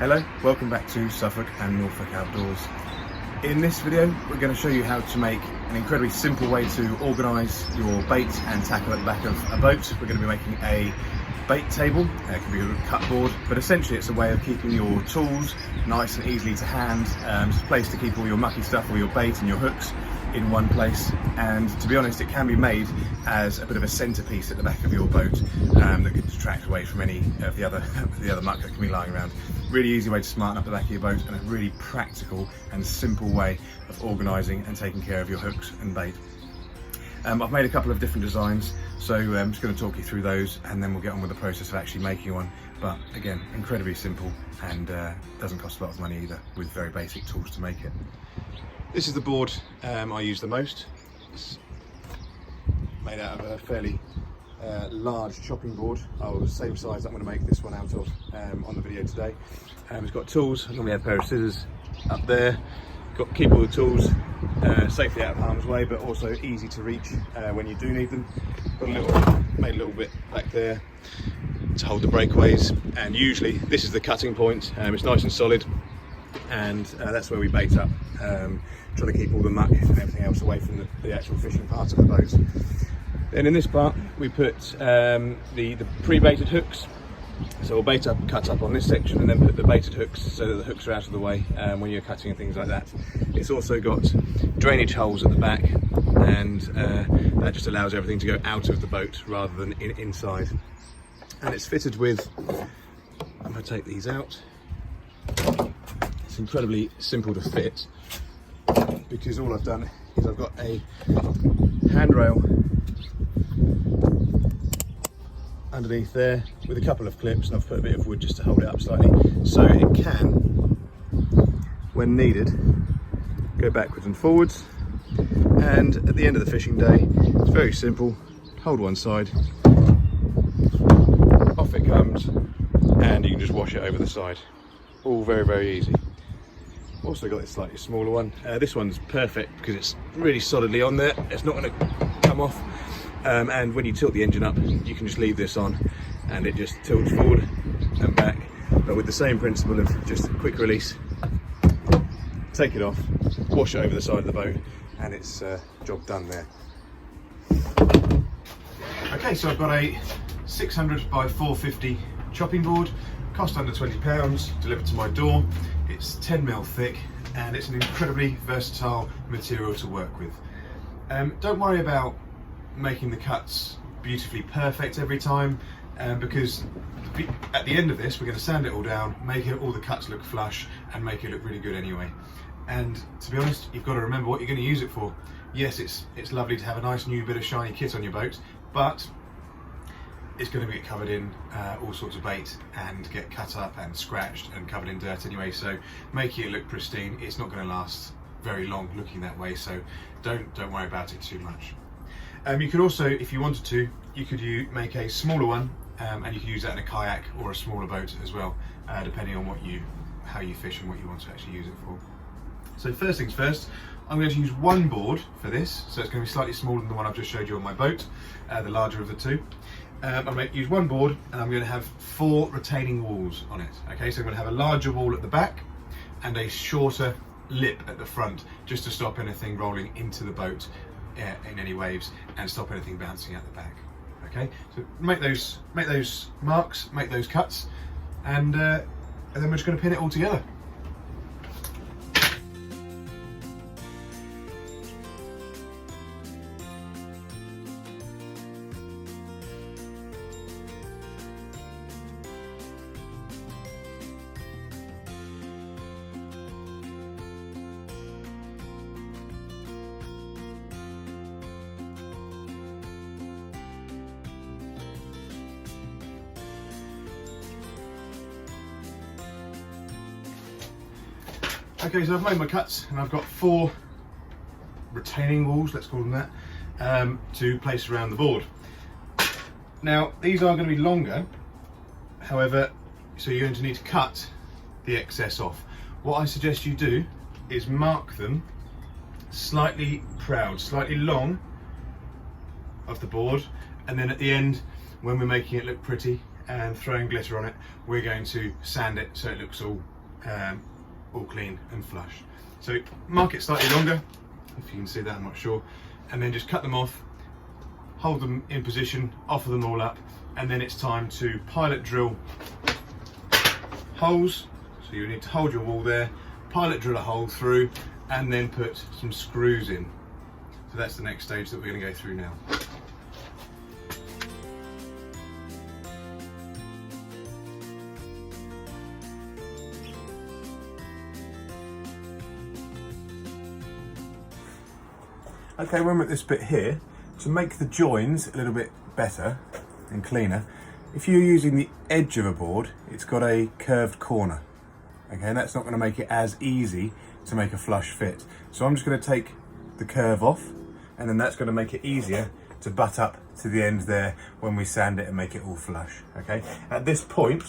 Hello, welcome back to Suffolk and Norfolk Outdoors. In this video we're going to show you how to make an incredibly simple way to organise your bait and tackle at the back of a boat. We're going to be making a bait table. It can be a cut board, but essentially it's a way of keeping your tools nice and easily to hand. It's a place to keep all your mucky stuff, all your bait and your hooks in one place, and to be honest it can be made as a bit of a centerpiece at the back of your boat that can detract away from any of the other muck that can be lying around. Really easy way to smarten up the back of your boat, and a really practical and simple way of organising and taking care of your hooks and bait. I've made a couple of different designs, so I'm just going to talk you through those and then we'll get on with the process of actually making one. But again, incredibly simple and doesn't cost a lot of money either, with very basic tools to make it. This is the board I use the most. It's made out of a fairly large chopping board. The same size that I'm going to make this one out of on the video today. It's got tools. I normally have a pair of scissors up there. Got to keep all the tools safely out of harm's way, but also easy to reach when you do need them. Made a little bit back there to hold the breakaways, and usually this is the cutting point. It's nice and solid, and that's where we bait up, trying to keep all the muck and everything else away from the actual fishing part of the boat. Then in this part we put the pre-baited hooks. So we'll bait up and cut up on this section and then put the baited hooks so that the hooks are out of the way when you're cutting and things like that. It's also got drainage holes at the back, and that just allows everything to go out of the boat rather than inside. And it's fitted with, I'm going to take these out, it's incredibly simple to fit because all I've done is I've got a handrail underneath there with a couple of clips, and I've put a bit of wood just to hold it up slightly so it can, when needed, go backwards and forwards. And at the end of the fishing day it's very simple, hold one side, off it comes, and you can just wash it over the side. All very easy. Also got this slightly smaller one. This one's perfect because it's really solidly on there, it's not going to come off. And when you tilt the engine up, you can just leave this on and it just tilts forward and back, but with the same principle of just a quick release, take it off, wash it over the side of the boat, and it's job done there. Okay, so I've got a 600 by 450 chopping board, cost under £20, delivered to my door. It's 10mm thick and it's an incredibly versatile material to work with. Don't worry about making the cuts beautifully perfect every time, because at the end of this we're going to sand it all down, make all the cuts look flush and make it look really good anyway. And to be honest, you've got to remember what you're going to use it for. Yes, it's lovely to have a nice new bit of shiny kit on your boat, but it's going to get covered in all sorts of bait and get cut up and scratched and covered in dirt anyway, so making it look pristine, it's not going to last very long looking that way, so don't worry about it too much. You could also, if you wanted to, you could make a smaller one, and you could use that in a kayak or a smaller boat as well, depending on how you fish and what you want to actually use it for. So first things first, I'm going to use one board for this, so it's going to be slightly smaller than the one I've just showed you on my boat, the larger of the two. I'm going to use one board and I'm going to have 4 retaining walls on it. Okay, so I'm going to have a larger wall at the back and a shorter lip at the front, just to stop anything rolling into the boat in any waves and stop anything bouncing out the back. Okay, so make those marks, make those cuts, and then we're just going to pin it all together. Okay, so I've made my cuts and I've got 4 retaining walls, let's call them that, to place around the board. Now these are going to be longer, however, so you're going to need to cut the excess off. What I suggest you do is mark them slightly proud, slightly long of the board, and then at the end, when we're making it look pretty and throwing glitter on it, we're going to sand it so it looks all all clean and flush. So mark it slightly longer, if you can see that, I'm not sure, and then just cut them off, hold them in position, offer them all up, and then it's time to pilot drill holes. So you need to hold your wall there, pilot drill a hole through, and then put some screws in. So that's the next stage that we're going to go through now. Okay, when we're at this bit here, to make the joins a little bit better and cleaner, if you're using the edge of a board, it's got a curved corner. Okay, and that's not going to make it as easy to make a flush fit. So I'm just going to take the curve off, and then that's going to make it easier to butt up to the end there when we sand it and make it all flush. Okay, at this point,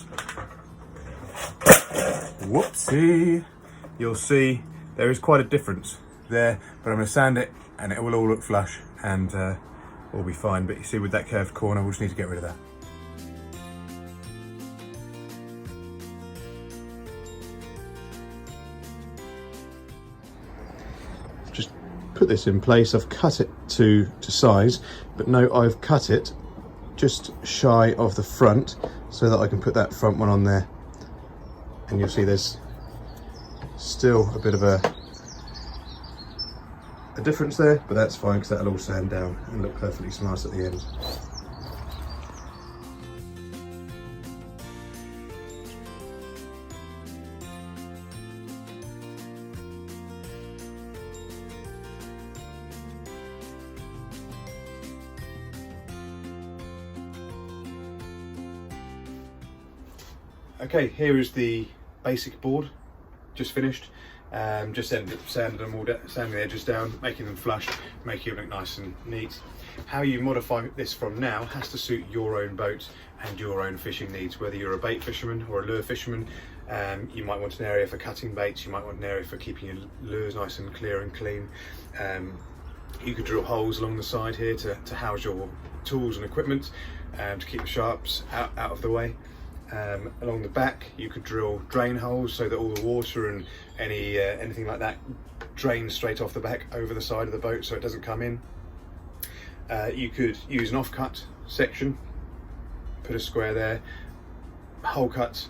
whoopsie, you'll see there is quite a difference there, but I'm going to sand it and it will all look flush and all be fine. But you see, with that curved corner, we'll just need to get rid of that. Just put this in place. I've cut it to size, but no, I've cut it just shy of the front so that I can put that front one on there. And you'll see there's still a bit of a difference there, but that's fine because that'll all sand down and look perfectly smart at the end. Okay, here is the basic board, just finished. Just ended up sanding them all, sanding the edges down, making them flush, making it look nice and neat. How you modify this from now has to suit your own boat and your own fishing needs. Whether you're a bait fisherman or a lure fisherman, you might want an area for cutting baits, you might want an area for keeping your lures nice and clear and clean. You could drill holes along the side here to house your tools and equipment, to keep the sharps out of the way. Along the back you could drill drain holes so that all the water and anything like that drains straight off the back over the side of the boat so it doesn't come in. You could use an off-cut section, put a square there, hole cut,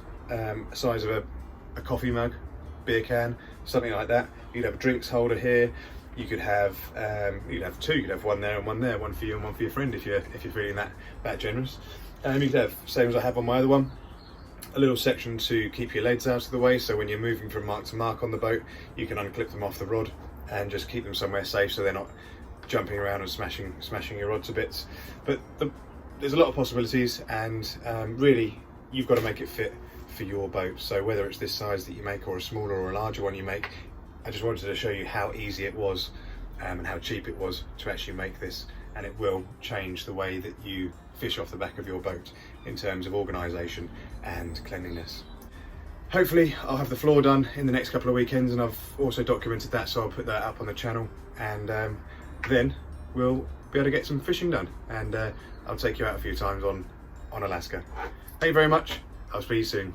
size of a coffee mug, beer can, something like that. You'd have a drinks holder here. You could have two. You'd have one there and one there, one for you and one for your friend if you're feeling that generous. You could have, same as I have on my other one, a little section to keep your leads out of the way, so when you're moving from mark to mark on the boat, you can unclip them off the rod and just keep them somewhere safe so they're not jumping around and smashing your rod to bits. But there's a lot of possibilities, and really you've got to make it fit for your boat. So whether it's this size that you make or a smaller or a larger one you make, I just wanted to show you how easy it was and how cheap it was to actually make this, and it will change the way that you fish off the back of your boat in terms of organisation and cleanliness. Hopefully I'll have the floor done in the next couple of weekends, and I've also documented that, so I'll put that up on the channel, and then we'll be able to get some fishing done, and I'll take you out a few times on Alaska. Thank you very much. I'll see you soon.